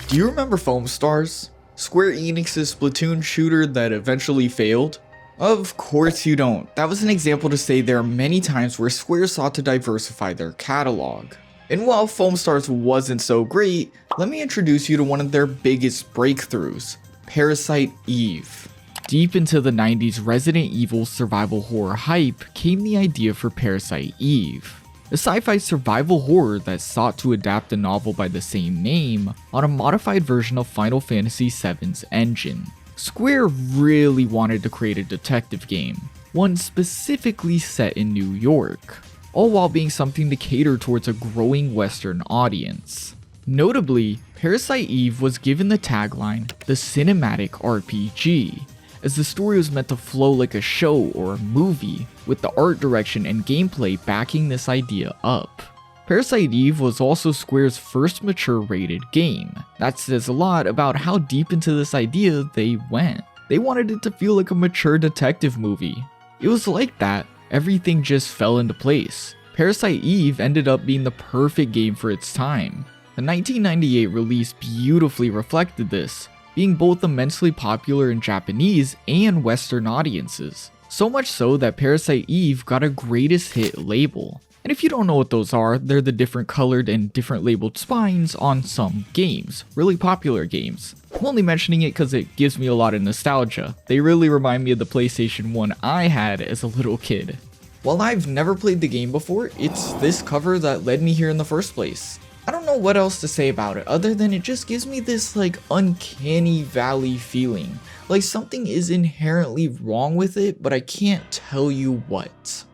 Do you remember Foam Stars? Square Enix's Splatoon shooter that eventually failed? Of course you don't. That was an example to say there are many times where Square sought to diversify their catalog. And while Foam Stars wasn't so great, let me introduce you to one of their biggest breakthroughs, Parasite Eve. Deep into the 90s Resident Evil survival horror hype came the idea for Parasite Eve, a sci-fi survival horror that sought to adapt a novel by the same name on a modified version of Final Fantasy VII's engine. Square really wanted to create a detective game, one specifically set in New York, all while being something to cater towards a growing Western audience. Notably, Parasite Eve was given the tagline, "The Cinematic RPG," as the story was meant to flow like a show or a movie, with the art direction and gameplay backing this idea up. Parasite Eve was also Square's first mature rated game. That says a lot about how deep into this idea they went. They wanted it to feel like a mature detective movie. It was like that, everything just fell into place. Parasite Eve ended up being the perfect game for its time. The 1998 release beautifully reflected this, being both immensely popular in Japanese and Western audiences. So much so that Parasite Eve got a greatest hit label. And if you don't know what those are, they're the different colored and different labeled spines on some games, really popular games. I'm only mentioning it because it gives me a lot of nostalgia. They really remind me of the PlayStation 1 I had as a little kid. While I've never played the game before, it's this cover that led me here in the first place. I don't know what else to say about it other than it just gives me this uncanny valley feeling. Like something is inherently wrong with it, but I can't tell you what.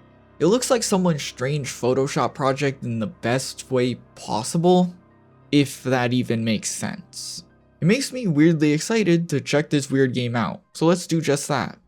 It looks like someone's strange Photoshop project in the best way possible, if that even makes sense. It makes me weirdly excited to check this weird game out, so let's do just that.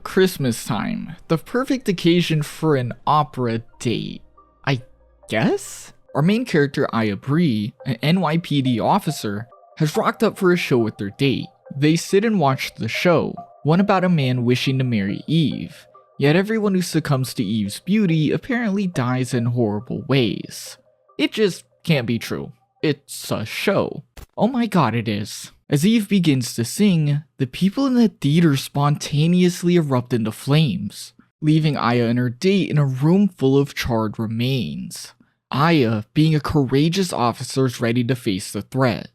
Christmas time. The perfect occasion for an opera date, I guess? Our main character, Aya Bree, an NYPD officer, has rocked up for a show with their date. They sit and watch the show, one about a man wishing to marry Eve, yet everyone who succumbs to Eve's beauty apparently dies in horrible ways. It just can't be true. It's a show. Oh my god, it is. As Eve begins to sing, the people in the theater spontaneously erupt into flames, leaving Aya and her date in a room full of charred remains. Aya, being a courageous officer, is ready to face the threat,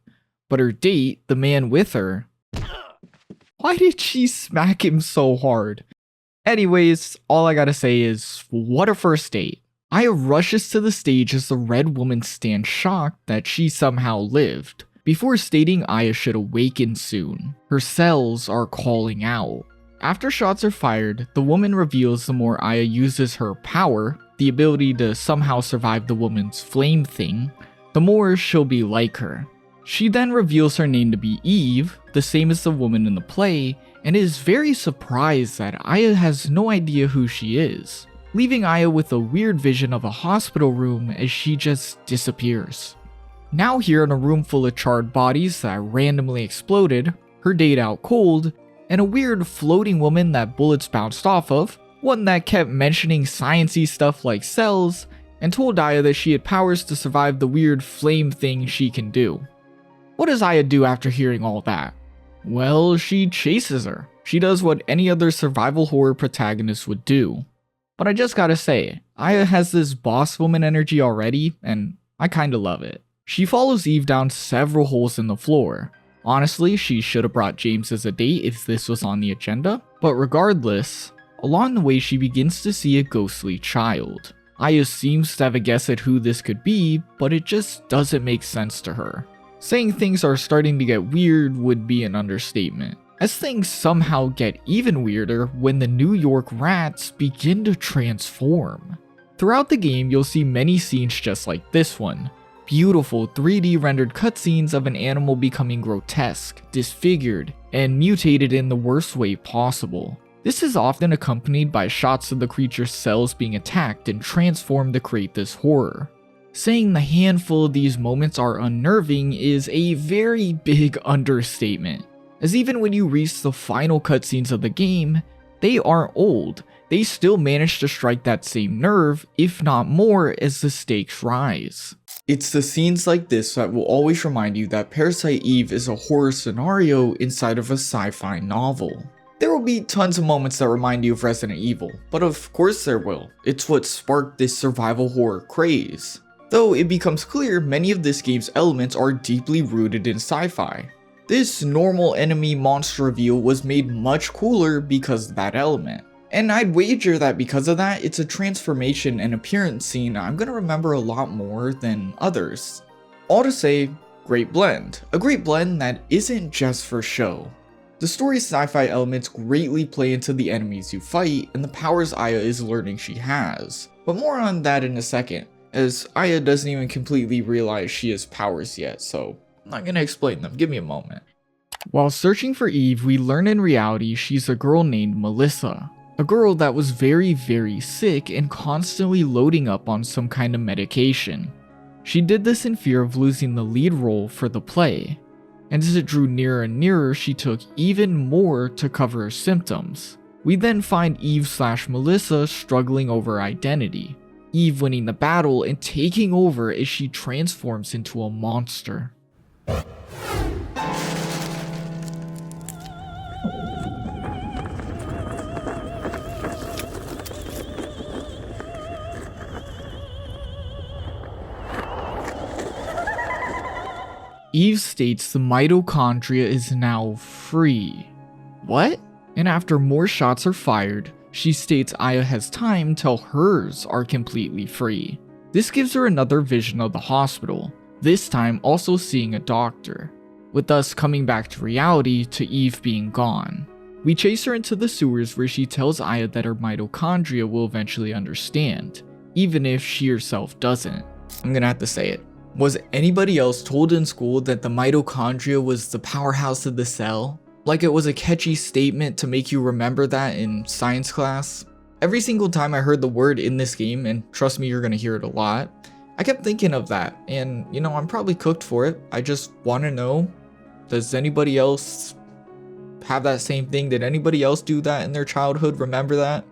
but her date, the man with her, why did she smack him so hard? Anyways, all I gotta say is, what a first date. Aya rushes to the stage as the red woman stands shocked that she somehow lived, before stating Aya should awaken soon. Her cells are calling out. After shots are fired, the woman reveals the more Aya uses her power, the ability to somehow survive the woman's flame thing, the more she'll be like her. She then reveals her name to be Eve, the same as the woman in the play, and is very surprised that Aya has no idea who she is, leaving Aya with a weird vision of a hospital room as she just disappears. Now here in a room full of charred bodies that randomly exploded, her date out cold, and a weird floating woman that bullets bounced off of, one that kept mentioning sciencey stuff like cells, and told Aya that she had powers to survive the weird flame thing she can do. What does Aya do after hearing all that? Well, she chases her. She does what any other survival horror protagonist would do. But I just gotta say, Aya has this boss woman energy already, and I kinda love it. She follows Eve down several holes in the floor. Honestly, she should have brought James as a date if this was on the agenda, but regardless, along the way she begins to see a ghostly child. Aya seems to have a guess at who this could be, but it just doesn't make sense to her. Saying things are starting to get weird would be an understatement, as things somehow get even weirder when the New York rats begin to transform. Throughout the game, you'll see many scenes just like this one. Beautiful 3D rendered cutscenes of an animal becoming grotesque, disfigured, and mutated in the worst way possible. This is often accompanied by shots of the creature's cells being attacked and transformed to create this horror. Saying the handful of these moments are unnerving is a very big understatement, as even when you reach the final cutscenes of the game, they aren't old. They still manage to strike that same nerve, if not more, as the stakes rise. It's the scenes like this that will always remind you that Parasite Eve is a horror scenario inside of a sci-fi novel. There will be tons of moments that remind you of Resident Evil, but of course there will. It's what sparked this survival horror craze. Though it becomes clear many of this game's elements are deeply rooted in sci-fi. This normal enemy monster reveal was made much cooler because of that element. And I'd wager that because of that, it's a transformation and appearance scene I'm gonna remember a lot more than others. All to say, great blend. A great blend that isn't just for show. The story's sci-fi elements greatly play into the enemies you fight and the powers Aya is learning she has. But more on that in a second, as Aya doesn't even completely realize she has powers yet, so I'm not gonna explain them, give me a moment. While searching for Eve, we learn in reality she's a girl named Melissa. A girl that was very sick and constantly loading up on some kind of medication. She did this in fear of losing the lead role for the play, and as it drew nearer and nearer, she took even more to cover her symptoms. We then find Eve/Melissa struggling over identity, Eve winning the battle and taking over as she transforms into a monster. Eve states the mitochondria is now free. What? And after more shots are fired, she states Aya has time till hers are completely free. This gives her another vision of the hospital, this time also seeing a doctor, with us coming back to reality to Eve being gone. We chase her into the sewers where she tells Aya that her mitochondria will eventually understand, even if she herself doesn't. I'm gonna have to say it. Was anybody else told in school that the mitochondria was the powerhouse of the cell? Like it was a catchy statement to make you remember that in science class? Every single time I heard the word in this game, and trust me, you're gonna hear it a lot, I kept thinking of that, and you know, I'm probably cooked for it. I just wanna know, does anybody else have that same thing? Did anybody else do that in their childhood? Remember that?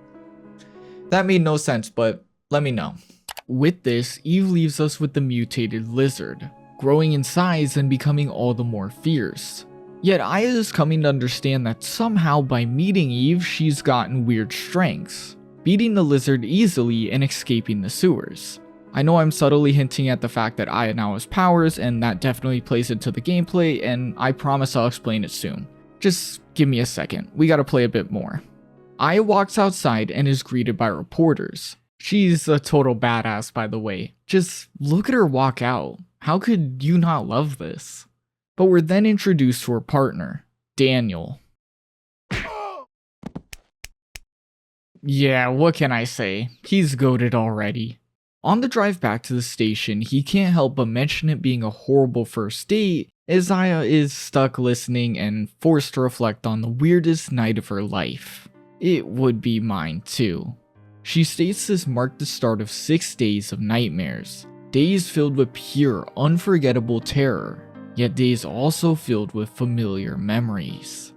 That made no sense, but let me know. With this, Eve leaves us with the mutated lizard, growing in size and becoming all the more fierce. Yet Aya is coming to understand that somehow by meeting Eve, she's gotten weird strengths, beating the lizard easily and escaping the sewers. I know I'm subtly hinting at the fact that Aya now has powers, and that definitely plays into the gameplay, and I promise I'll explain it soon. Just give me a second, we gotta play a bit more. Aya walks outside and is greeted by reporters. She's a total badass, by the way. Just look at her walk out. How could you not love this? But we're then introduced to her partner, Daniel. Yeah, what can I say? He's goated already. On the drive back to the station, he can't help but mention it being a horrible first date, as Aya is stuck listening and forced to reflect on the weirdest night of her life. It would be mine too. She states this marked the start of 6 days of nightmares, days filled with pure, unforgettable terror, yet days also filled with familiar memories.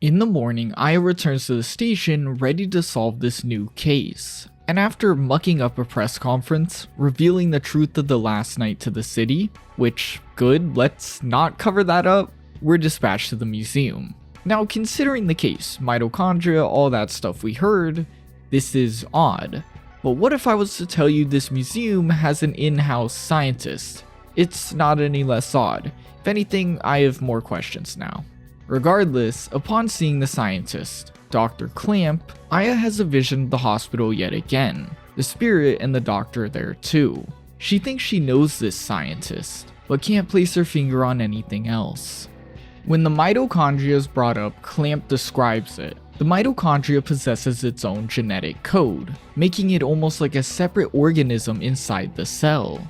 In the morning, Aya returns to the station ready to solve this new case, and after mucking up a press conference, revealing the truth of the last night to the city, which, good, let's not cover that up, we're dispatched to the museum. Now, considering the case, mitochondria, all that stuff we heard, this is odd. But what if I was to tell you this museum has an in-house scientist? It's not any less odd. If anything, I have more questions now. Regardless, upon seeing the scientist, Dr. Clamp, Aya has a vision of the hospital yet again. The spirit and the doctor are there too. She thinks she knows this scientist, but can't place her finger on anything else. When the mitochondria is brought up, Clamp describes it. The mitochondria possesses its own genetic code, making it almost like a separate organism inside the cell.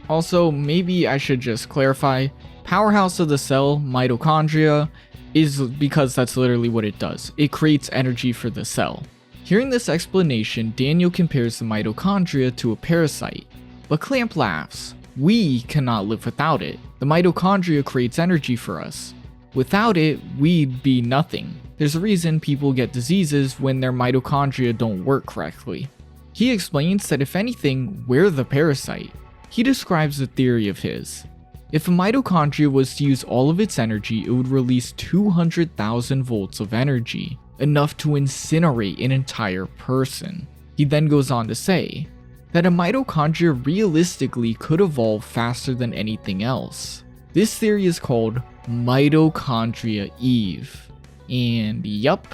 Also, maybe I should just clarify, powerhouse of the cell, mitochondria, is because that's literally what it does. It creates energy for the cell. Hearing this explanation, Daniel compares the mitochondria to a parasite, but Clamp laughs. We cannot live without it. The mitochondria creates energy for us. Without it, we'd be nothing. There's a reason people get diseases when their mitochondria don't work correctly. He explains that if anything, we're the parasite. He describes a theory of his. If a mitochondria was to use all of its energy, it would release 200,000 volts of energy, enough to incinerate an entire person. He then goes on to say that a mitochondria realistically could evolve faster than anything else. This theory is called Mitochondria Eve. And yup,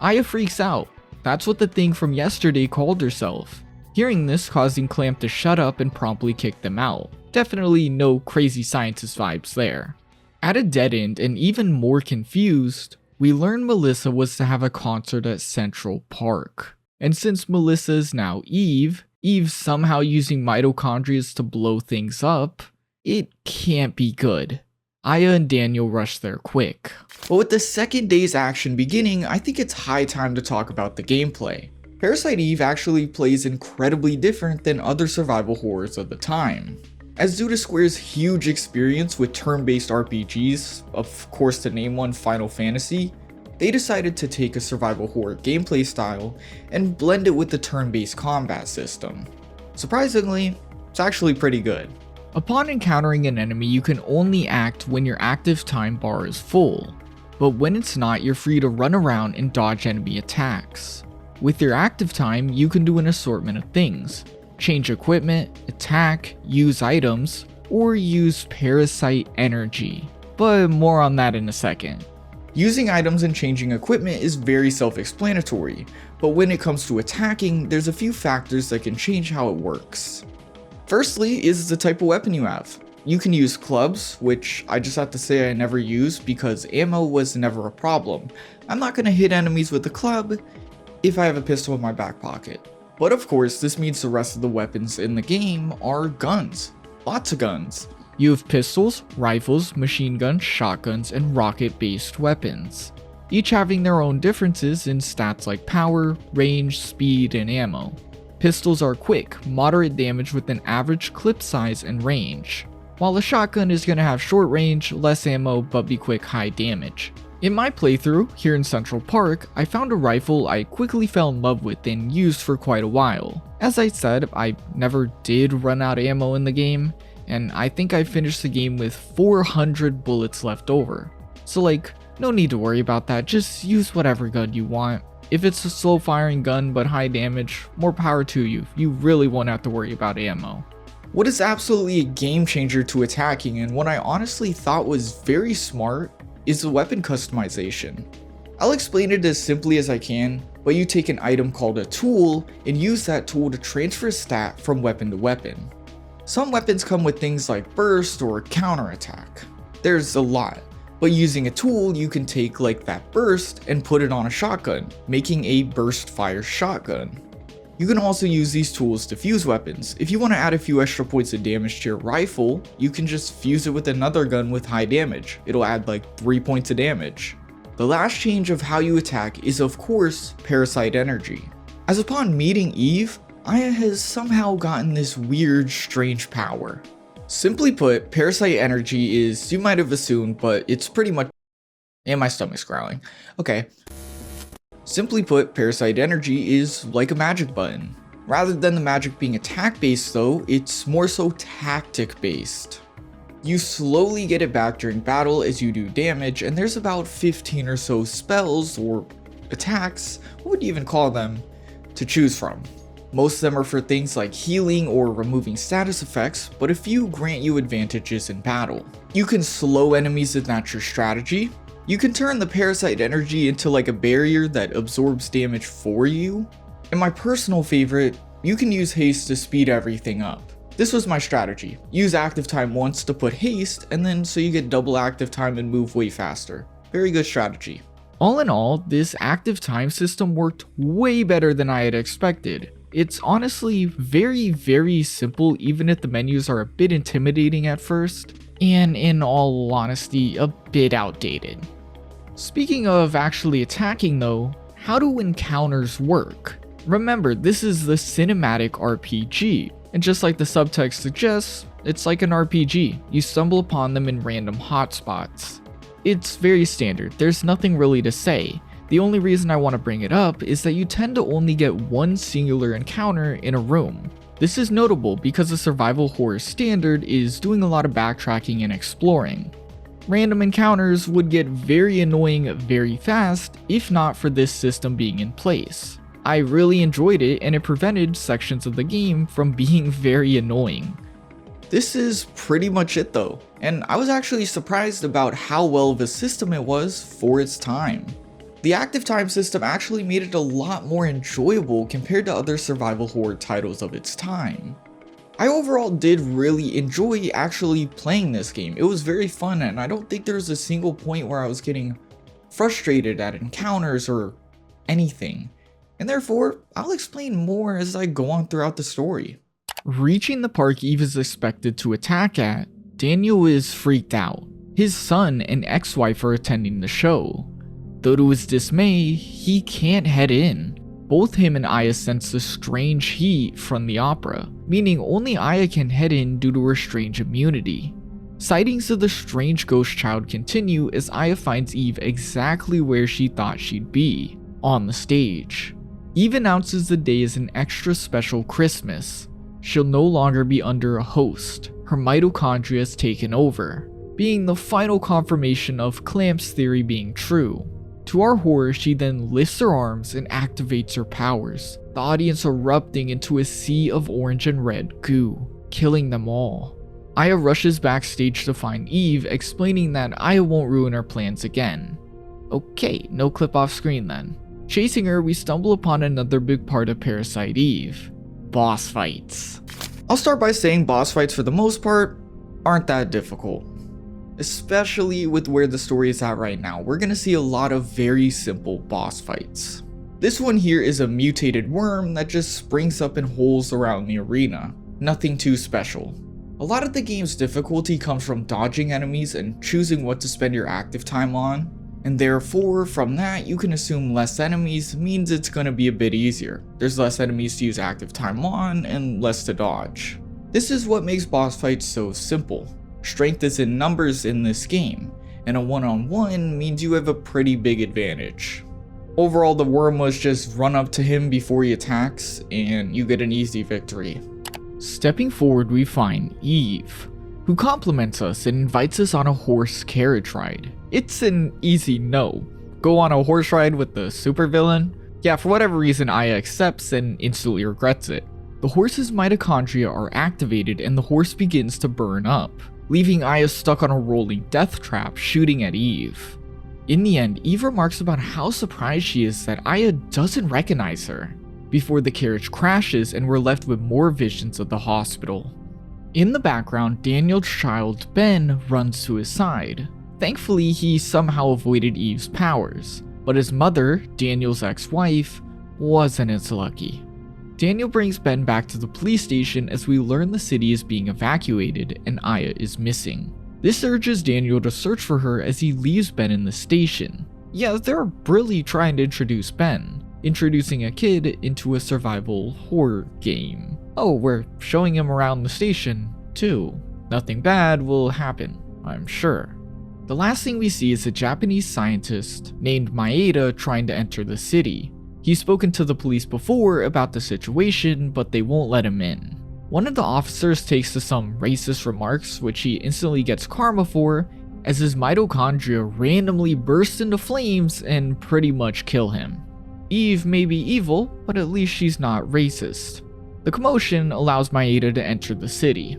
Aya freaks out. That's what the thing from yesterday called herself. Hearing this causing Clamp to shut up and promptly kick them out. Definitely no crazy scientist vibes there. At a dead end and even more confused, we learn Melissa was to have a concert at Central Park. And since Melissa is now Eve, Eve's somehow using mitochondria to blow things up, it can't be good. Aya and Daniel rush there quick. But with the second day's action beginning, I think it's high time to talk about the gameplay. Parasite Eve actually plays incredibly different than other survival horrors of the time. As due to Square's huge experience with turn-based RPGs, of course to name one Final Fantasy, they decided to take a survival horror gameplay style and blend it with the turn-based combat system. Surprisingly, it's actually pretty good. Upon encountering an enemy, you can only act when your active time bar is full, but when it's not, you're free to run around and dodge enemy attacks. With your active time, you can do an assortment of things: change equipment, attack, use items, or use parasite energy, but more on that in a second. Using items and changing equipment is very self-explanatory, but when it comes to attacking, there's a few factors that can change how it works. Firstly is the type of weapon you have. You can use clubs, which I just have to say I never use because ammo was never a problem. I'm not going to hit enemies with a club if I have a pistol in my back pocket. But of course, this means the rest of the weapons in the game are guns. Lots of guns. You have pistols, rifles, machine guns, shotguns, and rocket-based weapons, each having their own differences in stats like power, range, speed, and ammo. Pistols are quick, moderate damage with an average clip size and range, while a shotgun is going to have short range, less ammo, but be quick, high damage. In my playthrough, here in Central Park, I found a rifle I quickly fell in love with and used for quite a while. As I said, I never did run out of ammo in the game, and I think I finished the game with 400 bullets left over. So like, no need to worry about that, just use whatever gun you want. If it's a slow firing gun but high damage, more power to you, you really won't have to worry about ammo. What is absolutely a game changer to attacking, and what I honestly thought was very smart, is the weapon customization. I'll explain it as simply as I can, but you take an item called a tool and use that tool to transfer a stat from weapon to weapon. Some weapons come with things like burst or counterattack. There's a lot, but using a tool you can take like that burst and put it on a shotgun, making a burst fire shotgun. You can also use these tools to fuse weapons. If you want to add a few extra points of damage to your rifle, you can just fuse it with another gun with high damage. It'll add like 3 points of damage. The last change of how you attack is of course parasite energy. As upon meeting Eve, Aya has somehow gotten this weird, strange power. Simply put, parasite energy is, you might have assumed, but it's pretty much, and my stomach's growling. Okay. Simply put, parasite energy is like a magic button. Rather than the magic being attack based though, it's more so tactic based. You slowly get it back during battle as you do damage, and there's about 15 or so spells or attacks, what would you even call them, to choose from. Most of them are for things like healing or removing status effects, but a few grant you advantages in battle. You can slow enemies if that's your strategy. You can turn the parasite energy into like a barrier that absorbs damage for you. And my personal favorite, you can use haste to speed everything up. This was my strategy. Use active time once to put haste, and then so you get double active time and move way faster. Very good strategy. All in all, this active time system worked way better than I had expected. It's honestly very, very simple even if the menus are a bit intimidating at first, and in all honesty, a bit outdated. Speaking of actually attacking though, how do encounters work? Remember, this is the cinematic RPG, and just like the subtext suggests, it's like an RPG. You stumble upon them in random hotspots. It's very standard, there's nothing really to say. The only reason I want to bring it up is that you tend to only get one singular encounter in a room. This is notable because the survival horror standard is doing a lot of backtracking and exploring. Random encounters would get very annoying very fast if not for this system being in place. I really enjoyed it and it prevented sections of the game from being very annoying. This is pretty much it though, and I was actually surprised about how well of a system it was for its time. The active time system actually made it a lot more enjoyable compared to other survival horror titles of its time. I overall did really enjoy actually playing this game. It was very fun and I don't think there was a single point where I was getting frustrated at encounters or anything. And therefore, I'll explain more as I go on throughout the story. Reaching the park Eve is expected to attack at, Daniel is freaked out. His son and ex-wife are attending the show. Though to his dismay, he can't head in. Both him and Aya sense the strange heat from the opera, meaning only Aya can head in due to her strange immunity. Sightings of the strange ghost child continue as Aya finds Eve exactly where she thought she'd be, on the stage. Eve announces the day is an extra special Christmas. She'll no longer be under a host. Her mitochondria has taken over, being the final confirmation of Clamp's theory being true. To our horror, she then lifts her arms and activates her powers, the audience erupting into a sea of orange and red goo, killing them all. Aya rushes backstage to find Eve, explaining that Aya won't ruin her plans again. Okay, no clip off screen then. Chasing her, we stumble upon another big part of Parasite Eve: boss fights. I'll start by saying boss fights for the most part aren't that difficult. Especially with where the story is at right now, we're gonna see a lot of very simple boss fights. This one here is a mutated worm that just springs up in holes around the arena. Nothing too special. A lot of the game's difficulty comes from dodging enemies and choosing what to spend your active time on, and therefore from that you can assume less enemies means it's gonna be a bit easier. There's less enemies to use active time on and less to dodge. This is what makes boss fights so simple. Strength is in numbers in this game, and a one-on-one means you have a pretty big advantage. Overall, the worm was just run up to him before he attacks, and you get an easy victory. Stepping forward, we find Eve, who compliments us and invites us on a horse carriage ride. It's an easy no. Go on a horse ride with the supervillain? Yeah, for whatever reason, Aya accepts and instantly regrets it. The horse's mitochondria are activated and the horse begins to burn up, leaving Aya stuck on a rolling death trap shooting at Eve. In the end, Eve remarks about how surprised she is that Aya doesn't recognize her, before the carriage crashes and we're left with more visions of the hospital. In the background, Daniel's child Ben runs to his side. Thankfully, he somehow avoided Eve's powers, but his mother, Daniel's ex-wife, wasn't as lucky. Daniel brings Ben back to the police station as we learn the city is being evacuated and Aya is missing. This urges Daniel to search for her as he leaves Ben in the station. Yeah, they're really trying to introduce Ben, introducing a kid into a survival horror game. Oh, we're showing him around the station too. Nothing bad will happen, I'm sure. The last thing we see is a Japanese scientist named Maeda trying to enter the city. He's spoken to the police before about the situation, but they won't let him in. One of the officers takes to some racist remarks, which he instantly gets karma for, as his mitochondria randomly burst into flames and pretty much kill him. Eve may be evil, but at least she's not racist. The commotion allows Maeda to enter the city.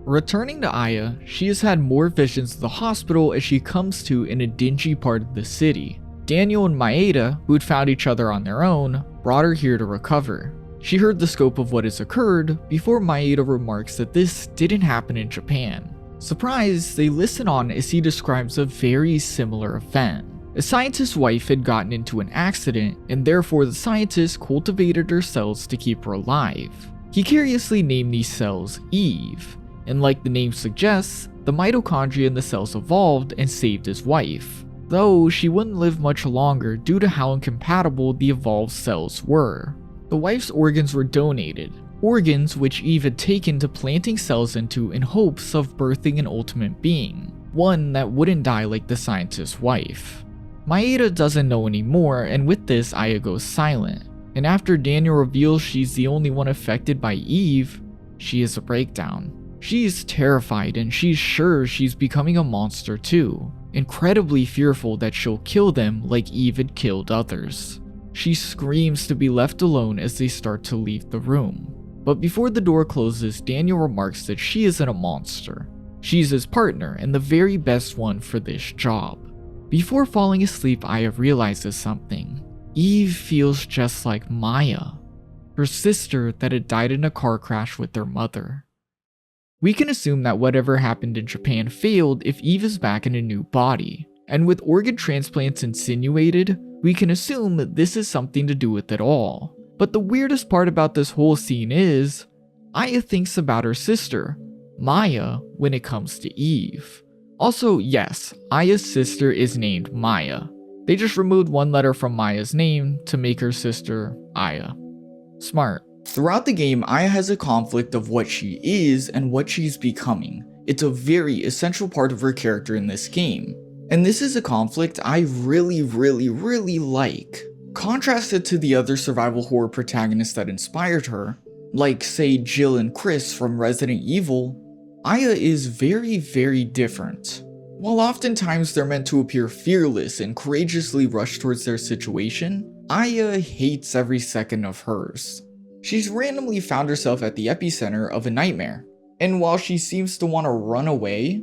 Returning to Aya, she has had more visions of the hospital as she comes to in a dingy part of the city. Daniel and Maeda, who had found each other on their own, brought her here to recover. She heard the scope of what has occurred before Maeda remarks that this didn't happen in Japan. Surprised, they listen on as he describes a very similar event. A scientist's wife had gotten into an accident, and therefore the scientist cultivated her cells to keep her alive. He curiously named these cells Eve, and like the name suggests, the mitochondria in the cells evolved and saved his wife. though she wouldn't live much longer due to how incompatible the evolved cells were. The wife's organs were donated, organs which Eve had taken to planting cells into in hopes of birthing an ultimate being, one that wouldn't die like the scientist's wife. Maeda doesn't know anymore, and with this Aya goes silent, and after Daniel reveals she's the only one affected by Eve, she has a breakdown. She's terrified and she's sure she's becoming a monster too, incredibly fearful that she'll kill them like Eve had killed others. She screams to be left alone as they start to leave the room. But before the door closes, Daniel remarks that she isn't a monster. She's his partner and the very best one for this job. Before falling asleep, Aya realizes something. Eve feels just like Maya, her sister that had died in a car crash with their mother. We can assume that whatever happened in Japan failed if Eve is back in a new body, and with organ transplants insinuated, we can assume that this is something to do with it all. But the weirdest part about this whole scene is, Aya thinks about her sister, Maya, when it comes to Eve. Also, yes, Aya's sister is named Maya. They just removed one letter from Maya's name to make her sister Aya. Smart. Throughout the game, Aya has a conflict of what she is and what she's becoming. It's a very essential part of her character in this game. And this is a conflict I really like. Contrasted to the other survival horror protagonists that inspired her, like say Jill and Chris from Resident Evil, Aya is very different. While oftentimes they're meant to appear fearless and courageously rush towards their situation, Aya hates every second of hers. She's randomly found herself at the epicenter of a nightmare, and while she seems to want to run away,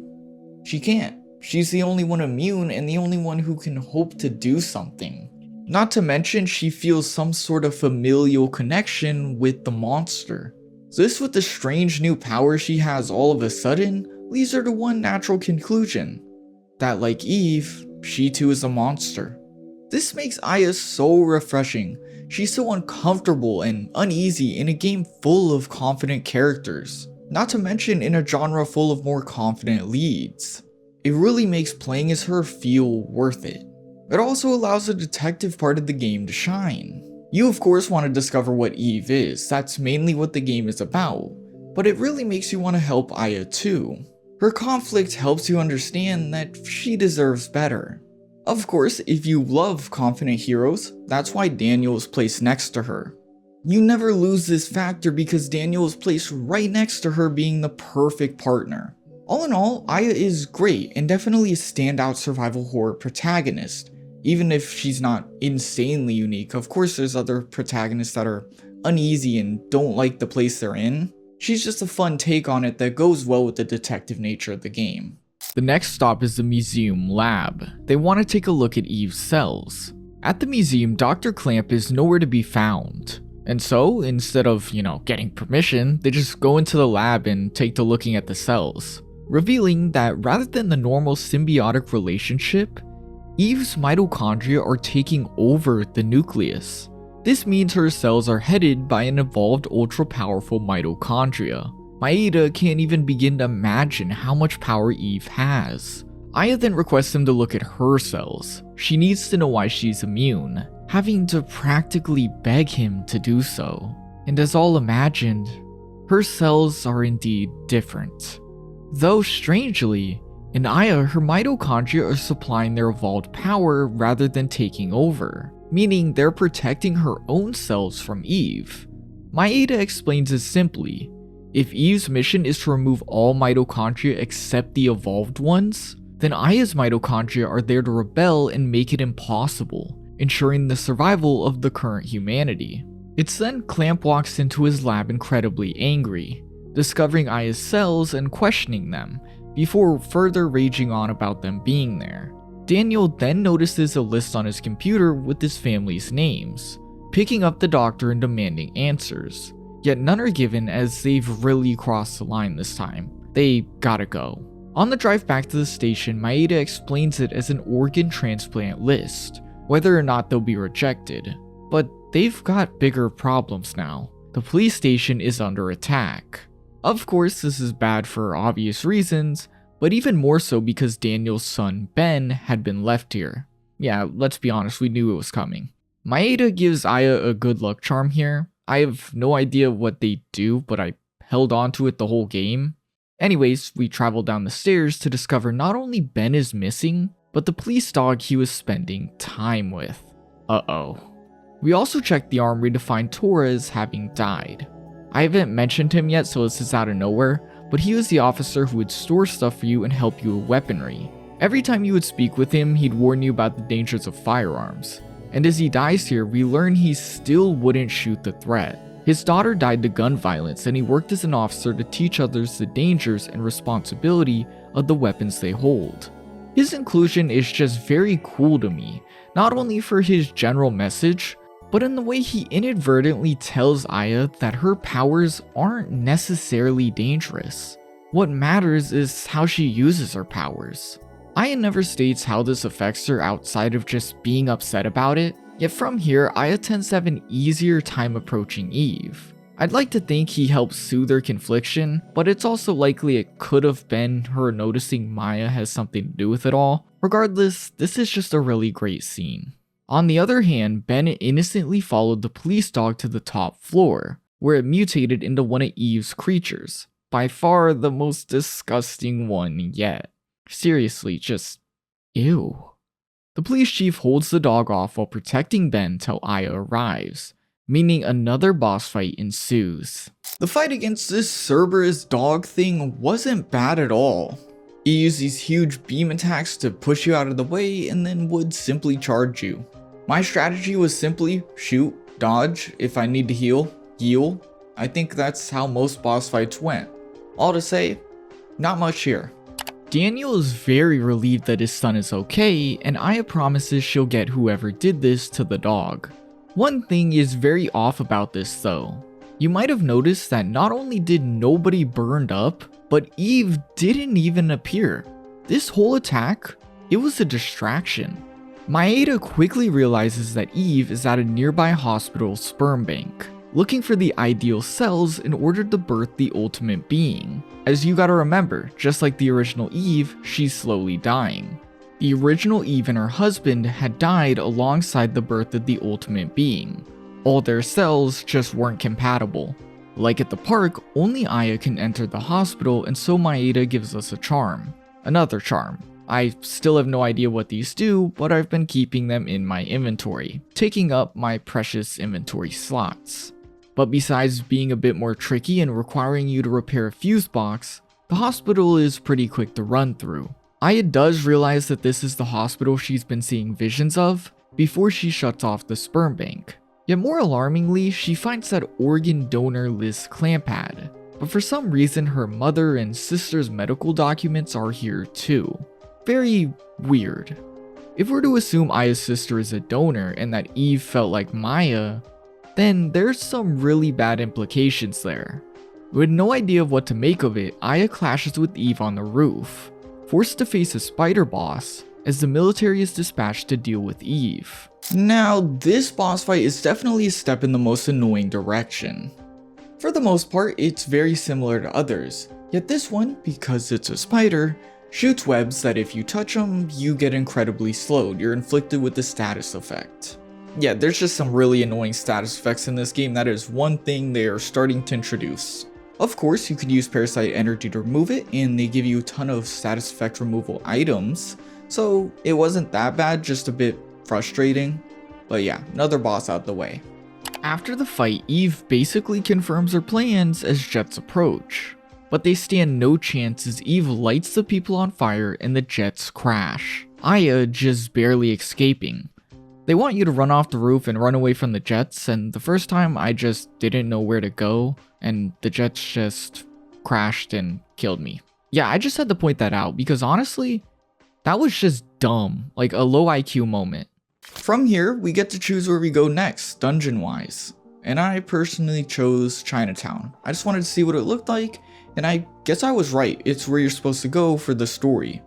she can't. She's the only one immune and the only one who can hope to do something. Not to mention, she feels some sort of familial connection with the monster. This, with the strange new power she has all of a sudden, leads her to one natural conclusion. That like Eve, she too is a monster. This makes Aya so refreshing. She's so uncomfortable and uneasy in a game full of confident characters. Not to mention in a genre full of more confident leads. It really makes playing as her feel worth it. It also allows the detective part of the game to shine. You of course want to discover what Eve is, that's mainly what the game is about, but it really makes you want to help Aya too. Her conflict helps you understand that she deserves better. Of course, if you love confident heroes, that's why Daniel is placed next to her. You never lose this factor because Daniel is placed right next to her being the perfect partner. All in all, Aya is great and definitely a standout survival horror protagonist. Even if she's not insanely unique, of course there's other protagonists that are uneasy and don't like the place they're in. She's just a fun take on it that goes well with the detective nature of the game. The next stop is the museum lab. They want to take a look at Eve's cells. At the museum, Dr. Clamp is nowhere to be found. And so, instead of, getting permission, they just go into the lab and take to looking at the cells, revealing that rather than the normal symbiotic relationship, Eve's mitochondria are taking over the nucleus. This means her cells are headed by an evolved ultra-powerful mitochondria. Maeda can't even begin to imagine how much power Eve has. Aya then requests him to look at her cells. She needs to know why she's immune, having to practically beg him to do so. And as all imagined, her cells are indeed different. Though strangely, in Aya, her mitochondria are supplying their evolved power rather than taking over, meaning they're protecting her own cells from Eve. Maeda explains it simply. If Eve's mission is to remove all mitochondria except the evolved ones, then Aya's mitochondria are there to rebel and make it impossible, ensuring the survival of the current humanity. It's then Clamp walks into his lab incredibly angry, discovering Aya's cells and questioning them, before further raging on about them being there. Daniel then notices a list on his computer with his family's names, picking up the doctor and demanding answers. Yet none are given as they've really crossed the line this time. They gotta go. On the drive back to the station, Maeda explains it as an organ transplant list, whether or not they'll be rejected. But they've got bigger problems now. The police station is under attack. Of course, this is bad for obvious reasons, but even more so because Daniel's son Ben had been left here. Yeah, let's be honest, we knew it was coming. Maeda gives Aya a good luck charm here. I have no idea what they do, but I held on to it the whole game. Anyways, we travel down the stairs to discover not only Ben is missing, but the police dog he was spending time with. Uh-oh. We also checked the armory to find Torres having died. I haven't mentioned him yet, so this is out of nowhere, but he was the officer who would store stuff for you and help you with weaponry. Every time you would speak with him, he'd warn you about the dangers of firearms. And as he dies here, we learn he still wouldn't shoot the threat. His daughter died to gun violence, and he worked as an officer to teach others the dangers and responsibility of the weapons they hold. His inclusion is just very cool to me, not only for his general message, but in the way he inadvertently tells Aya that her powers aren't necessarily dangerous. What matters is how she uses her powers. Aya never states how this affects her outside of just being upset about it, yet from here, Aya tends to have an easier time approaching Eve. I'd like to think he helps soothe her confliction, but it's also likely it could have been her noticing Maya has something to do with it all. Regardless, this is just a really great scene. On the other hand, Ben innocently followed the police dog to the top floor, where it mutated into one of Eve's creatures. By far the most disgusting one yet. Seriously, just ew. The police chief holds the dog off while protecting Ben till Aya arrives, meaning another boss fight ensues. The fight against this Cerberus dog thing wasn't bad at all. He used these huge beam attacks to push you out of the way and then would simply charge you. My strategy was simply shoot, dodge, if I need to heal. I think that's how most boss fights went. All to say, not much here. Daniel is very relieved that his son is okay, and Aya promises she'll get whoever did this to the dog. One thing is very off about this though. You might have noticed that not only did nobody burned up, but Eve didn't even appear. This whole attack, it was a distraction. Maeda quickly realizes that Eve is at a nearby hospital's sperm bank, looking for the ideal cells in order to birth the ultimate being. As you gotta remember, just like the original Eve, she's slowly dying. The original Eve and her husband had died alongside the birth of the ultimate being. All their cells just weren't compatible. Like at the park, only Aya can enter the hospital, and so Maeda gives us a charm. Another charm. I still have no idea what these do, but I've been keeping them in my inventory, taking up my precious inventory slots. But besides being a bit more tricky and requiring you to repair a fuse box, the hospital is pretty quick to run through. Aya does realize that this is the hospital she's been seeing visions of before she shuts off the sperm bank. Yet more alarmingly, she finds that organ donor Liz Clamp had, but for some reason her mother and sister's medical documents are here too. Very weird. If we're to assume Aya's sister is a donor and that Eve felt like Maya, then there's some really bad implications there. With no idea of what to make of it, Aya clashes with Eve on the roof, forced to face a spider boss as the military is dispatched to deal with Eve. Now, this boss fight is definitely a step in the most annoying direction. For the most part, it's very similar to others, yet this one, because it's a spider, shoots webs that if you touch them, you get incredibly slowed. You're inflicted with the status effect. Yeah, there's just some really annoying status effects in this game. That is one thing they are starting to introduce. Of course, you could use Parasite Energy to remove it, and they give you a ton of status effect removal items, so it wasn't that bad, just a bit frustrating. But yeah, another boss out the way. After the fight, Eve basically confirms her plans as jets approach, but they stand no chance as Eve lights the people on fire and the jets crash, Aya just barely escaping. They want you to run off the roof and run away from the jets, and the first time I just didn't know where to go, and the jets just crashed and killed me. Yeah, I just had to point that out because honestly, that was just dumb, like a low IQ moment. From here, we get to choose where we go next, dungeon-wise, and I personally chose Chinatown. I just wanted to see what it looked like, and I guess I was right, it's where you're supposed to go for the story.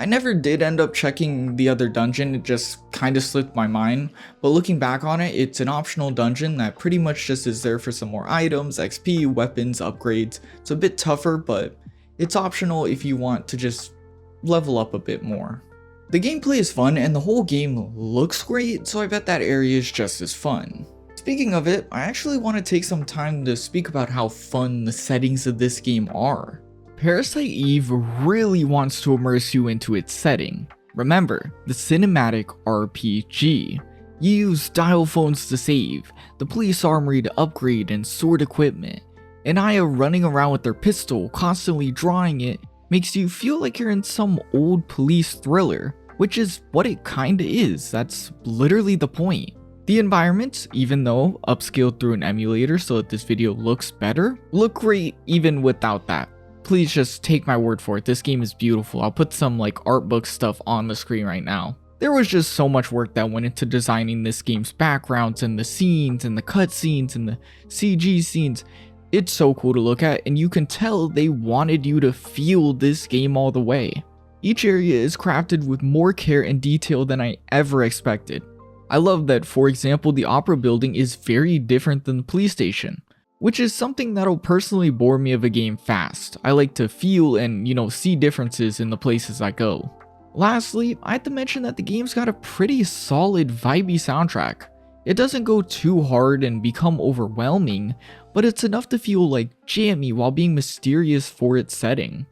I never did end up checking the other dungeon, it just kinda slipped my mind, but looking back on it, it's an optional dungeon that pretty much just is there for some more items, XP, weapons, upgrades. It's a bit tougher, but It's optional if you want to just level up a bit more. The gameplay is fun and the whole game looks great, so I bet that area is just as fun. Speaking of it, I actually want to take some time to speak about how fun the settings of this game are. Parasite Eve really wants to immerse you into its setting. Remember, the cinematic RPG. You use dial phones to save, the police armory to upgrade and sword equipment, and Aya running around with their pistol, constantly drawing it, makes you feel like you're in some old police thriller, which is what it kinda is. That's literally the point. The environments, even though upscaled through an emulator so that this video looks better, look great even without that. Please just take my word for it, this game is beautiful. I'll put some art book stuff on the screen right now. There was just so much work that went into designing this game's backgrounds and the scenes and the cutscenes and the CG scenes. It's so cool to look at, and you can tell they wanted you to feel this game all the way. Each area is crafted with more care and detail than I ever expected. I love that, for example, the opera building is very different than the police station, which is something that'll personally bore me of a game fast. I like to feel and, see differences in the places I go. Lastly, I have to mention that the game's got a pretty solid vibey soundtrack. It doesn't go too hard and become overwhelming, but it's enough to feel jammy while being mysterious for its setting.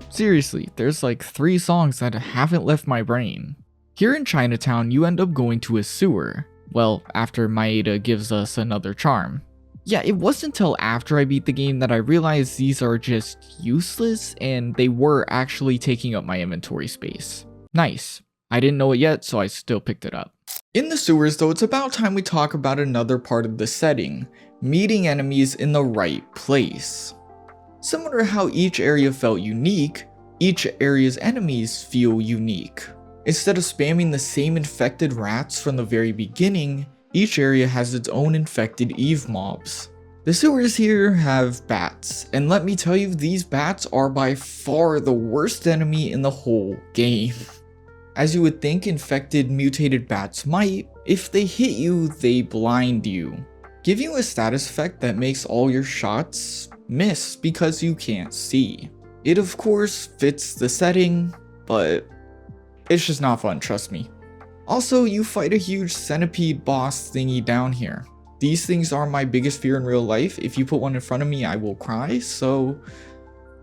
Seriously, there's 3 songs that haven't left my brain. Here in Chinatown, you end up going to a sewer. Well, after Maeda gives us another charm. Yeah, it wasn't until after I beat the game that I realized these are just useless and they were actually taking up my inventory space. Nice. I didn't know it yet, so I still picked it up. In the sewers though, it's about time we talk about another part of the setting, meeting enemies in the right place. Similar to how each area felt unique, each area's enemies feel unique. Instead of spamming the same infected rats from the very beginning, each area has its own infected Eve mobs. The sewers here have bats, and let me tell you, these bats are by far the worst enemy in the whole game. As you would think infected mutated bats might, if they hit you, they blind you, giving you a status effect that makes all your shots miss because you can't see. It of course fits the setting, but it's just not fun, trust me. Also, you fight a huge centipede boss thingy down here. These things are my biggest fear in real life. If you put one in front of me, I will cry, so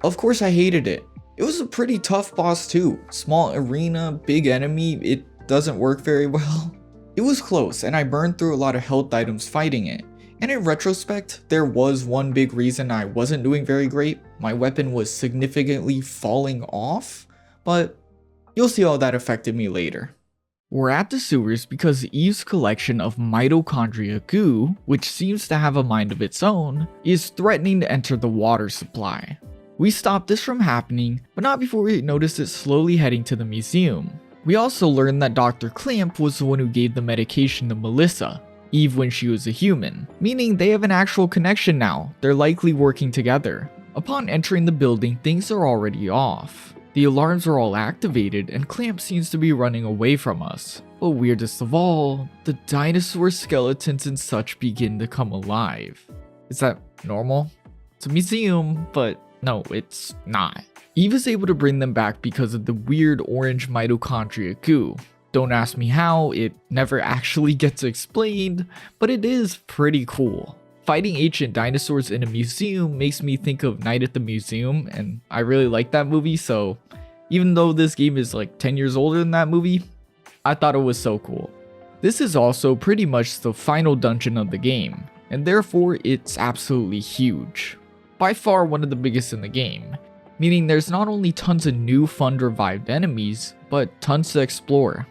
of course I hated it. It was a pretty tough boss too. Small arena, big enemy, it doesn't work very well. It was close, and I burned through a lot of health items fighting it. And in retrospect, there was one big reason I wasn't doing very great. My weapon was significantly falling off, but you'll see how that affected me later. We're at the sewers because Eve's collection of mitochondria goo, which seems to have a mind of its own, is threatening to enter the water supply. We stopped this from happening, but not before we noticed it slowly heading to the museum. We also learned that Dr. Clamp was the one who gave the medication to Melissa, Eve when she was a human, meaning they have an actual connection now. They're likely working together. Upon entering the building, things are already off. The alarms are all activated and Clamp seems to be running away from us. But weirdest of all, the dinosaur skeletons and such begin to come alive. Is that normal? It's a museum, but no, it's not. Eve is able to bring them back because of the weird orange mitochondria goo. Don't ask me how, it never actually gets explained, but it is pretty cool. Fighting ancient dinosaurs in a museum makes me think of Night at the Museum, and I really like that movie, so even though this game is 10 years older than that movie, I thought it was so cool. This is also pretty much the final dungeon of the game, and therefore it's absolutely huge. By far one of the biggest in the game, meaning there's not only tons of new fun revived enemies, but tons to explore.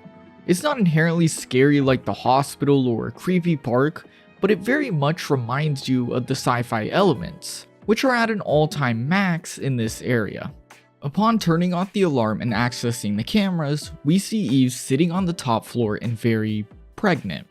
It's not inherently scary like the hospital or a creepy park, but it very much reminds you of the sci-fi elements, which are at an all-time max in this area. Upon turning off the alarm and accessing the cameras, we see Eve sitting on the top floor and very pregnant.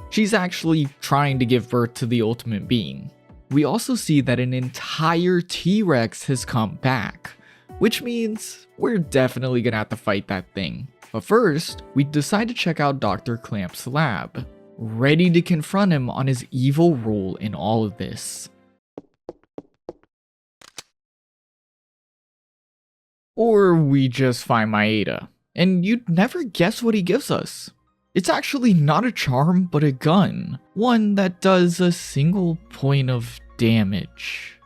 She's actually trying to give birth to the ultimate being. We also see that an entire T-Rex has come back, which means we're definitely gonna have to fight that thing. But first, we decide to check out Dr. Clamp's lab. ready to confront him on his evil role in all of this. Or we just find Maeda, and you'd never guess what he gives us. It's actually not a charm, but a gun, one that does a single point of damage.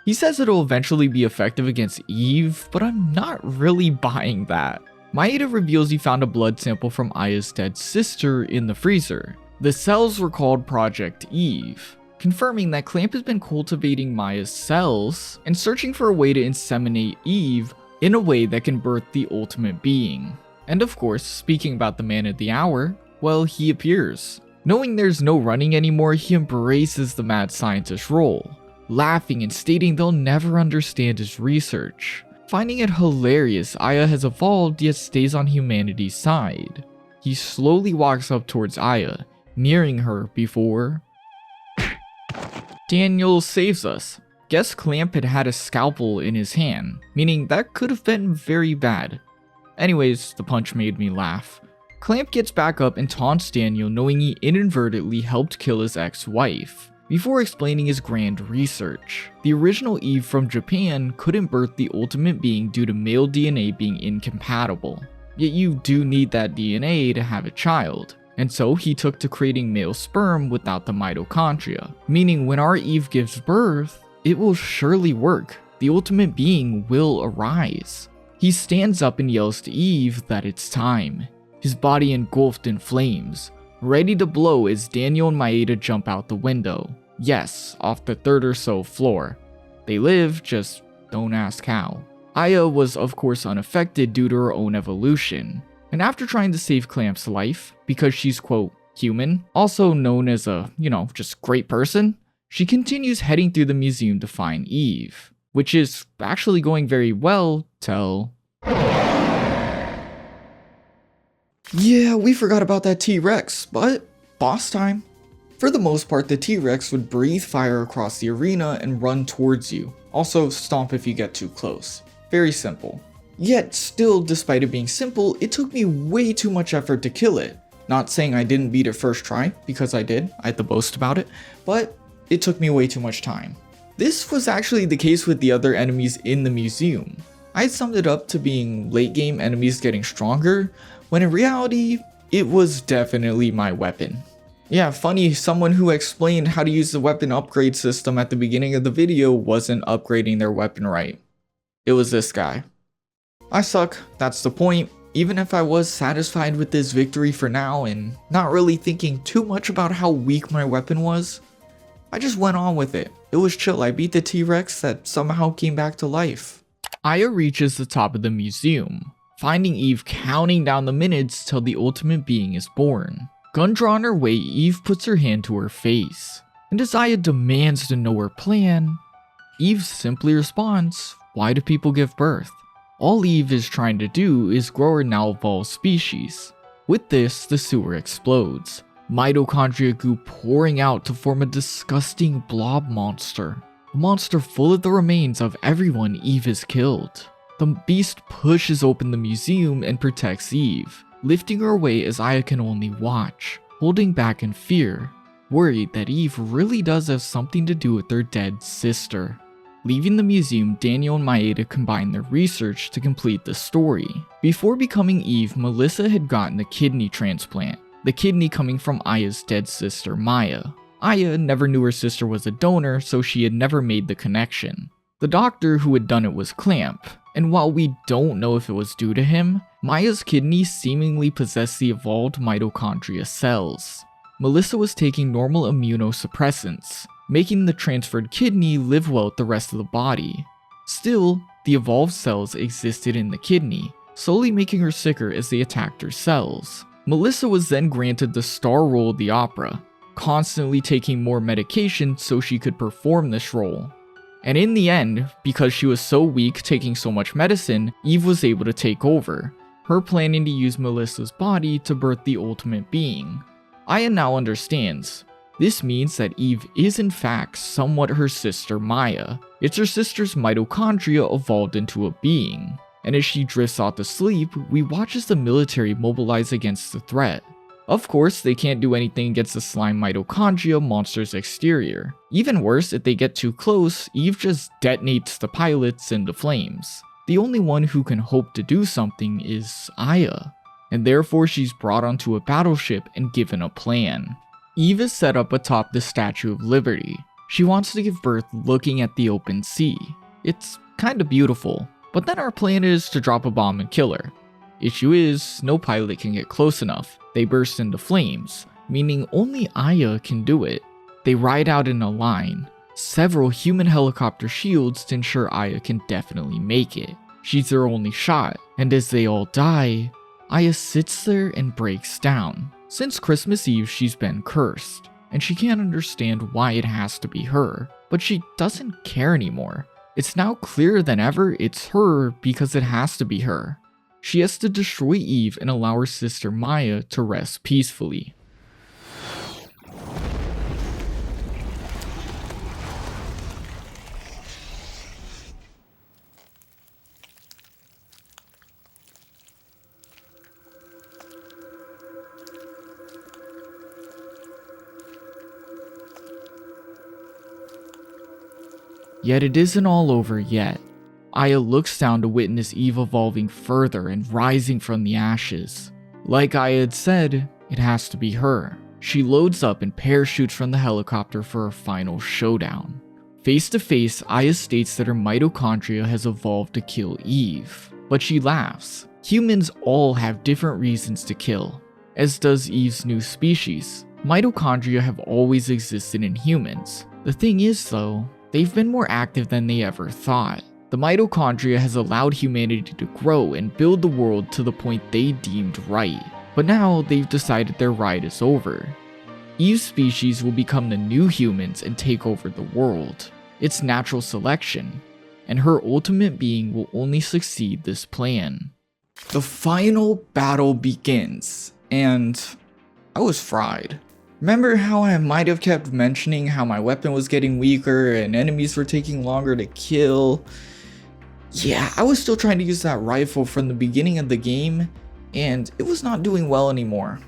He says it'll eventually be effective against Eve, but I'm not really buying that. Maeda reveals he found a blood sample from Aya's dead sister in the freezer. The cells were called Project Eve, confirming that Clamp has been cultivating Maya's cells and searching for a way to inseminate Eve in a way that can birth the ultimate being. And of course, speaking about the man of the hour, well, he appears. Knowing there's no running anymore, he embraces the mad scientist role, laughing and stating they'll never understand his research. Finding it hilarious, Aya has evolved yet stays on humanity's side. He slowly walks up towards Aya, nearing her before Daniel saves us. Guess Clamp had a scalpel in his hand, meaning that could have been very bad. Anyways, the punch made me laugh. Clamp gets back up and taunts Daniel, knowing he inadvertently helped kill his ex-wife, before explaining his grand research. The original Eve from Japan couldn't birth the ultimate being due to male DNA being incompatible. Yet you do need that DNA to have a child, and so he took to creating male sperm without the mitochondria, meaning when our Eve gives birth, it will surely work. The ultimate being will arise. He stands up and yells to Eve that it's time, his body engulfed in flames, ready to blow as Daniel and Maeda jump out the window. Yes, off the 3rd or so floor. They live, just don't ask how. Aya was of course unaffected due to her own evolution, and after trying to save Clamp's life, because she's quote, human, also known as a, just great person, she continues heading through the museum to find Eve, which is actually going very well till... Yeah, we forgot about that T-Rex, but boss time. For the most part, the T-Rex would breathe fire across the arena and run towards you. Also, stomp if you get too close. Very simple. Yet still, despite it being simple, it took me way too much effort to kill it. Not saying I didn't beat it first try, because I did, I had to boast about it, but it took me way too much time. This was actually the case with the other enemies in the museum. I summed it up to being late game enemies getting stronger, when in reality, it was definitely my weapon. Yeah, funny, someone who explained how to use the weapon upgrade system at the beginning of the video wasn't upgrading their weapon right. It was this guy. I suck, that's the point. Even if I was satisfied with this victory for now and not really thinking too much about how weak my weapon was, I just went on with it. It was chill, I beat the T-Rex that somehow came back to life. Aya reaches the top of the museum, finding Eve counting down the minutes till the ultimate being is born. Gun drawn her way, Eve puts her hand to her face, and as Aya demands to know her plan, Eve simply responds, "Why do people give birth?" All Eve is trying to do is grow her now evolved species. With this, the sewer explodes, mitochondria goo pouring out to form a disgusting blob monster. A monster full of the remains of everyone Eve has killed. The beast pushes open the museum and protects Eve, lifting her away as Aya can only watch, holding back in fear, worried that Eve really does have something to do with their dead sister. Leaving the museum, Daniel and Maeda combine their research to complete the story. Before becoming Eve, Melissa had gotten a kidney transplant, the kidney coming from Aya's dead sister Maya. Aya never knew her sister was a donor, so she had never made the connection. The doctor who had done it was Clamp, and while we don't know if it was due to him, Maya's kidney seemingly possessed the evolved mitochondria cells. Melissa was taking normal immunosuppressants, making the transferred kidney live well with the rest of the body. Still, the evolved cells existed in the kidney, slowly making her sicker as they attacked her cells. Melissa was then granted the star role of the opera, constantly taking more medication so she could perform this role. And in the end, because she was so weak taking so much medicine, Eve was able to take over, her planning to use Melissa's body to birth the ultimate being. Aya now understands. This means that Eve is in fact somewhat her sister Maya. It's her sister's mitochondria evolved into a being. And as she drifts off to sleep, we watch as the military mobilize against the threat. Of course, they can't do anything against the slime mitochondria monster's exterior. Even worse, if they get too close, Eve just detonates the pilots into flames. The only one who can hope to do something is Aya, and therefore she's brought onto a battleship and given a plan. Eve is set up atop the Statue of Liberty. She wants to give birth looking at the open sea. It's kinda beautiful, but then our plan is to drop a bomb and kill her. Issue is, no pilot can get close enough. They burst into flames, meaning only Aya can do it. They ride out in a line, several human helicopter shields to ensure Aya can definitely make it. She's their only shot, and as they all die, Aya sits there and breaks down. Since Christmas Eve, she's been cursed, and she can't understand why it has to be her, but she doesn't care anymore. It's now clearer than ever it's her because it has to be her. She has to destroy Eve and allow her sister Maya to rest peacefully. Yet it isn't all over yet. Aya looks down to witness Eve evolving further and rising from the ashes. Like Aya had said, it has to be her. She loads up and parachutes from the helicopter for her final showdown. Face to face, Aya states that her mitochondria has evolved to kill Eve, but she laughs. Humans all have different reasons to kill, as does Eve's new species. Mitochondria have always existed in humans. The thing is though, they've been more active than they ever thought. The mitochondria has allowed humanity to grow and build the world to the point they deemed right. But now they've decided their ride is over. Eve's species will become the new humans and take over the world. It's natural selection, and her ultimate being will only succeed this plan. The final battle begins, and I was fried. Remember how I might have kept mentioning how my weapon was getting weaker and enemies were taking longer to kill? Yeah, I was still trying to use that rifle from the beginning of the game, and it was not doing well anymore.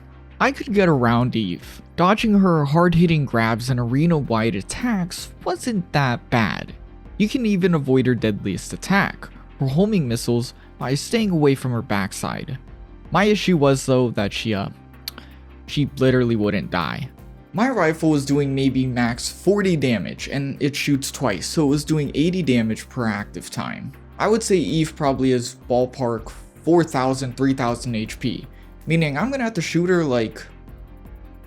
I could get around Eve. Dodging her hard-hitting grabs and arena-wide attacks wasn't that bad. You can even avoid her deadliest attack, her homing missiles, by staying away from her backside. My issue was though that she literally wouldn't die. My rifle was doing maybe max 40 damage and it shoots twice, so it was doing 80 damage per active time. I would say Eve probably is ballpark 4,000, 3,000 HP, meaning I'm gonna have to shoot her like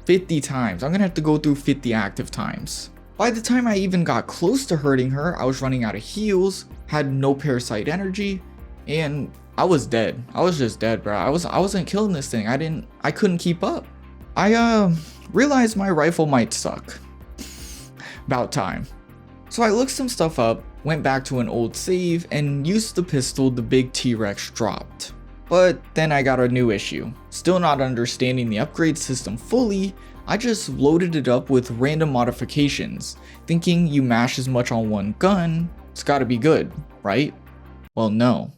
50 times. I'm gonna have to go through 50 active times. By the time I even got close to hurting her, I was running out of heals, had no parasite energy, and I was dead. I was just dead, bro. I wasn't killing this thing. I couldn't keep up. I realized my rifle might suck. About time. So I looked some stuff up, went back to an old save, and used the pistol the big T-Rex dropped. But then I got a new issue. Still not understanding the upgrade system fully, I just loaded it up with random modifications, thinking you mash as much on one gun, it's gotta be good, right? Well, no.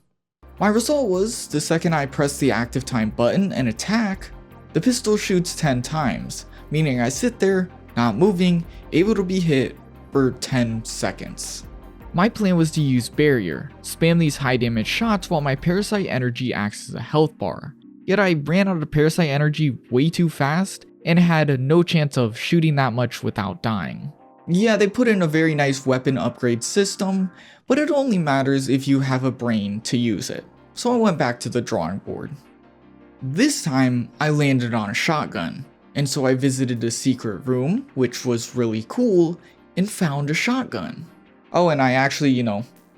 My result was, the second I press the active time button and attack, the pistol shoots 10 times, meaning I sit there, not moving, able to be hit for 10 seconds. My plan was to use barrier, spam these high damage shots while my parasite energy acts as a health bar. Yet I ran out of parasite energy way too fast and had no chance of shooting that much without dying. Yeah, they put in a very nice weapon upgrade system, but it only matters if you have a brain to use it. So I went back to the drawing board. This time I landed on a shotgun, and so I visited a secret room, which was really cool, and found a shotgun. Oh, and I actually,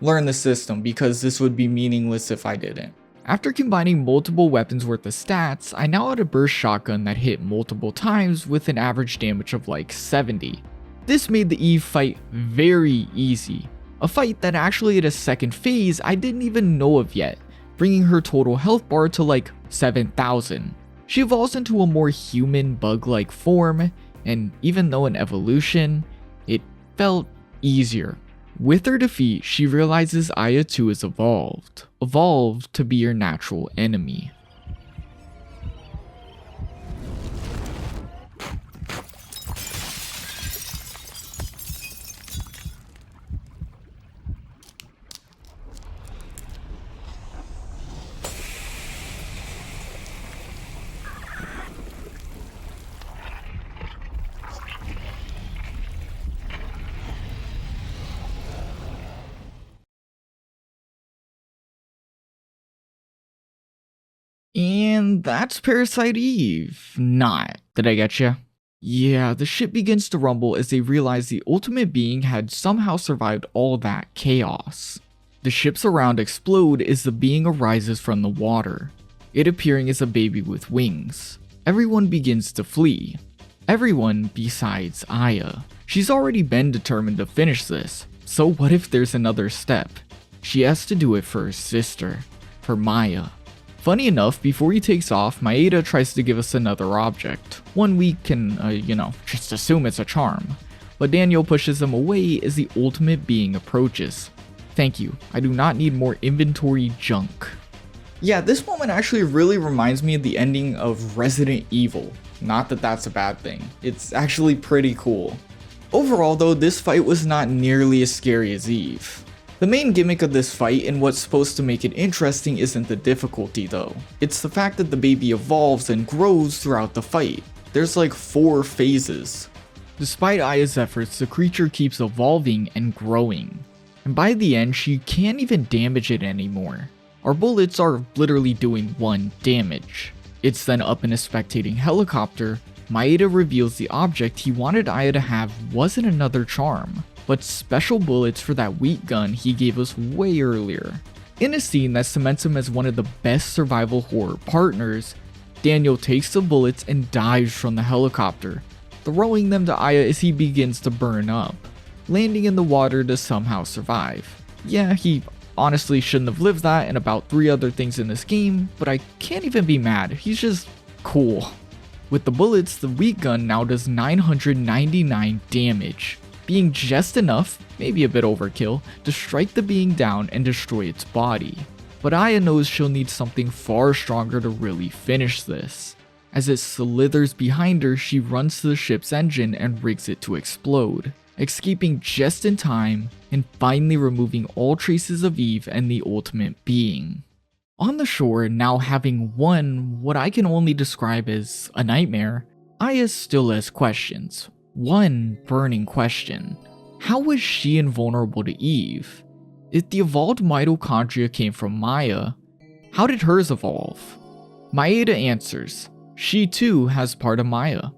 learned the system because this would be meaningless if I didn't. After combining multiple weapons worth of stats, I now had a burst shotgun that hit multiple times with an average damage of like 70. This made the Eve fight very easy. A fight that actually had a second phase I didn't even know of yet, bringing her total health bar to like 7,000. She evolves into a more human bug-like form, and even though an evolution, it felt easier. With her defeat, she realizes Aya 2 is evolved to be your natural enemy. And that's Parasite Eve. Not. Did I get you? Yeah, the ship begins to rumble as they realize the ultimate being had somehow survived all that chaos. The ships around explode as the being arises from the water, it appearing as a baby with wings. Everyone begins to flee. Everyone besides Aya. She's already been determined to finish this, so what if there's another step? She has to do it for her sister, for Maya. Funny enough, before he takes off, Maeda tries to give us another object. One we can, just assume it's a charm. But Daniel pushes him away as the ultimate being approaches. Thank you, I do not need more inventory junk. Yeah, this moment actually really reminds me of the ending of Resident Evil. Not that that's a bad thing, it's actually pretty cool. Overall though, this fight was not nearly as scary as Eve. The main gimmick of this fight and what's supposed to make it interesting isn't the difficulty though. It's the fact that the baby evolves and grows throughout the fight. There's like 4 phases. Despite Aya's efforts, the creature keeps evolving and growing. And by the end, she can't even damage it anymore. Our bullets are literally doing 1 damage. It's then up in a spectating helicopter, Maeda reveals the object he wanted Aya to have wasn't another charm, but special bullets for that weak gun he gave us way earlier. In a scene that cements him as one of the best survival horror partners, Daniel takes the bullets and dives from the helicopter, throwing them to Aya as he begins to burn up, landing in the water to somehow survive. Yeah, he honestly shouldn't have lived that and about 3 other things in this game, but I can't even be mad, he's just cool. With the bullets, the weak gun now does 999 damage, being just enough, maybe a bit overkill, to strike the being down and destroy its body. But Aya knows she'll need something far stronger to really finish this. As it slithers behind her, she runs to the ship's engine and rigs it to explode, escaping just in time and finally removing all traces of Eve and the ultimate being. On the shore, now having won what I can only describe as a nightmare, Aya still has questions. One burning question: how was she invulnerable to Eve? If the evolved mitochondria came from Maya, how did hers evolve? Maeda answers, she too has part of Maya.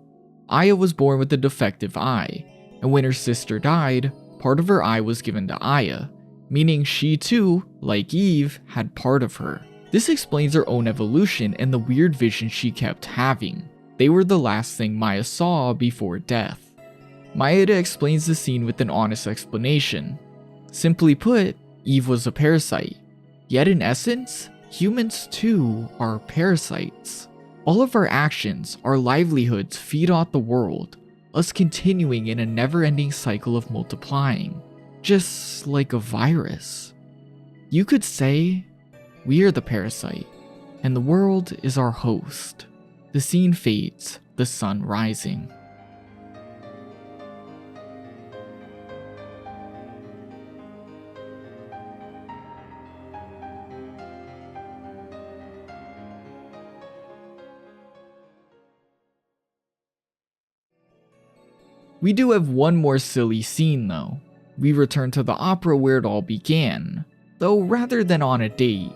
Aya was born with a defective eye, and when her sister died, part of her eye was given to Aya, meaning she too, like Eve, had part of her. This explains her own evolution and the weird visions she kept having. They were the last thing Maya saw before death. Maeda explains the scene with an honest explanation. Simply put, Eve was a parasite. Yet in essence, humans too are parasites. All of our actions, our livelihoods feed off the world, us continuing in a never-ending cycle of multiplying, just like a virus. You could say, we are the parasite, and the world is our host. The scene fades, the sun rising. We do have one more silly scene though. We return to the opera where it all began, though rather than on a date.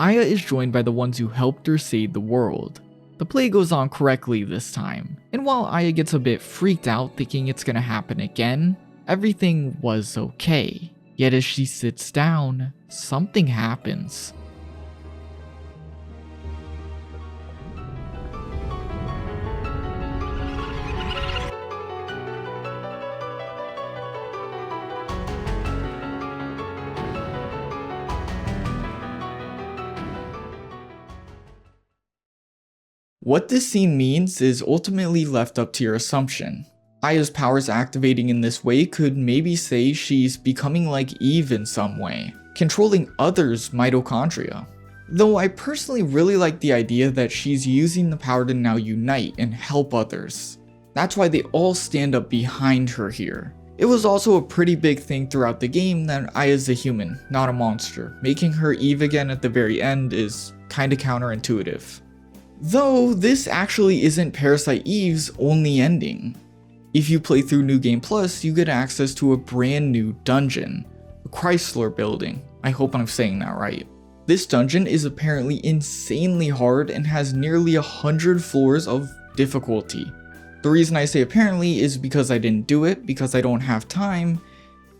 Aya is joined by the ones who helped her save the world. The play goes on correctly this time, and while Aya gets a bit freaked out thinking it's gonna happen again, everything was okay. Yet as she sits down, something happens. What this scene means is ultimately left up to your assumption. Aya's powers activating in this way could maybe say she's becoming like Eve in some way, controlling others' mitochondria. Though I personally really like the idea that she's using the power to now unite and help others. That's why they all stand up behind her here. It was also a pretty big thing throughout the game that Aya's a human, not a monster. Making her Eve again at the very end is kinda counterintuitive. Though this actually isn't Parasite Eve's only ending. If you play through New Game Plus, you get access to a brand new dungeon, a Chrysler building. I hope I'm saying that right. This dungeon is apparently insanely hard and has nearly 100 floors of difficulty. The reason I say apparently is because I didn't do it, because I don't have time,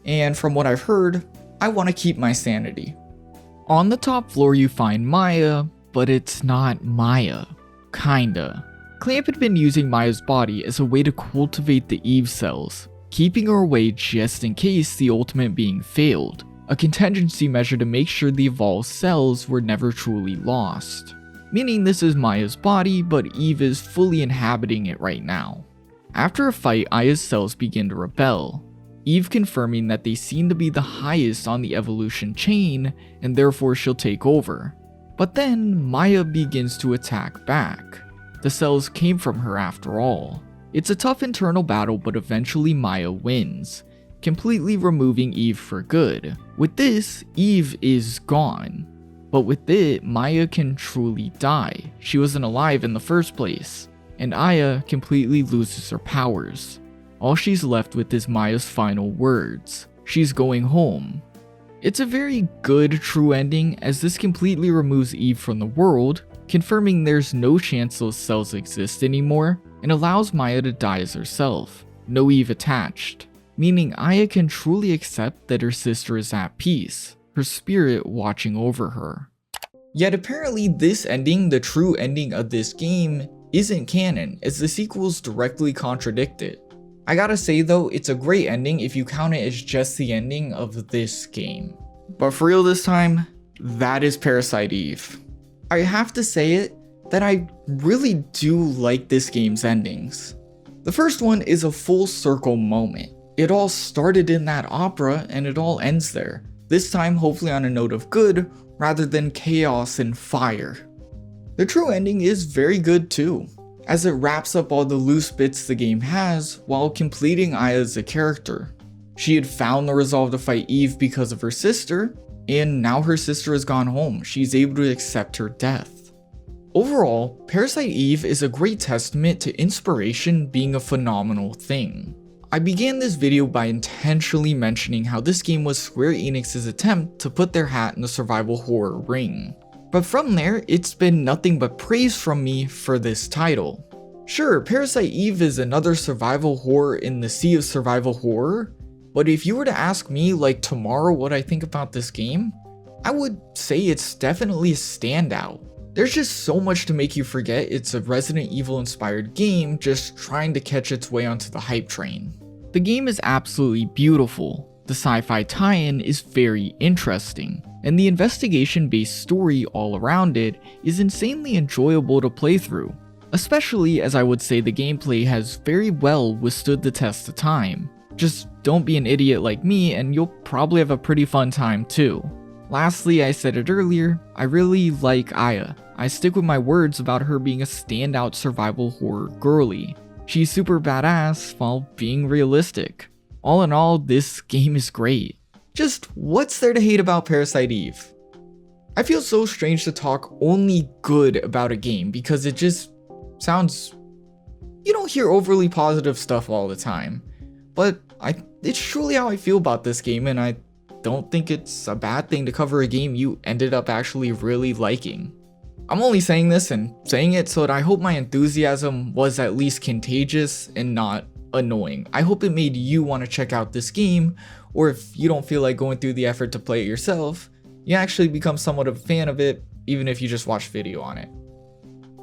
and from what I've heard, I want to keep my sanity. On the top floor you find Maya, but it's not Maya. Kinda. Clamp had been using Maya's body as a way to cultivate the Eve cells, keeping her away just in case the ultimate being failed, a contingency measure to make sure the evolved cells were never truly lost. Meaning this is Maya's body, but Eve is fully inhabiting it right now. After a fight, Aya's cells begin to rebel, Eve confirming that they seem to be the highest on the evolution chain, and therefore she'll take over. But then, Maya begins to attack back. The cells came from her after all. It's a tough internal battle, but eventually Maya wins, completely removing Eve for good. With this, Eve is gone. But with it, Maya can truly die. She wasn't alive in the first place, and Aya completely loses her powers. All she's left with is Maya's final words. She's going home. It's a very good true ending, as this completely removes Eve from the world, confirming there's no chance those cells exist anymore, and allows Maya to die as herself. No Eve attached. Meaning Aya can truly accept that her sister is at peace, her spirit watching over her. Yet apparently this ending, the true ending of this game, isn't canon, as the sequels directly contradict it. I gotta say though, it's a great ending if you count it as just the ending of this game. But for real this time, that is Parasite Eve. I have to say it, that I really do like this game's endings. The first one is a full circle moment. It all started in that opera and it all ends there. This time hopefully on a note of good, rather than chaos and fire. The true ending is very good too, as it wraps up all the loose bits the game has while completing Aya as a character. She had found the resolve to fight Eve because of her sister, and now her sister has gone home. She's able to accept her death. Overall, Parasite Eve is a great testament to inspiration being a phenomenal thing. I began this video by intentionally mentioning how this game was Square Enix's attempt to put their hat in the survival horror ring. But from there, it's been nothing but praise from me for this title. Sure, Parasite Eve is another survival horror in the sea of survival horror, but if you were to ask me like tomorrow what I think about this game, I would say it's definitely a standout. There's just so much to make you forget it's a Resident Evil inspired game just trying to catch its way onto the hype train. The game is absolutely beautiful, the sci-fi tie-in is very interesting, and the investigation-based story all around it is insanely enjoyable to play through, especially as I would say the gameplay has very well withstood the test of time. Just don't be an idiot like me and you'll probably have a pretty fun time too. Lastly, I said it earlier, I really like Aya. I stick with my words about her being a standout survival horror girly. She's super badass while being realistic. All in all, this game is great. Just what's there to hate about Parasite Eve? I feel so strange to talk only good about a game because it just sounds... You don't hear overly positive stuff all the time. But it's truly how I feel about this game, and I don't think it's a bad thing to cover a game you ended up actually really liking. I'm only saying this and saying it so that I hope my enthusiasm was at least contagious and not annoying. I hope it made you want to check out this game, or if you don't feel like going through the effort to play it yourself, you actually become somewhat of a fan of it, even if you just watch video on it.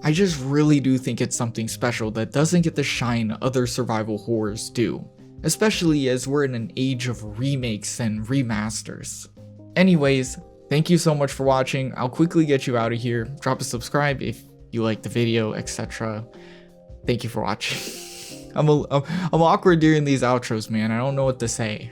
I just really do think it's something special that doesn't get the shine other survival horrors do, especially as we're in an age of remakes and remasters. Anyways, thank you so much for watching. I'll quickly get you out of here. Drop a subscribe if you liked the video, etc. Thank you for watching. I'm awkward during these outros, man. I don't know what to say.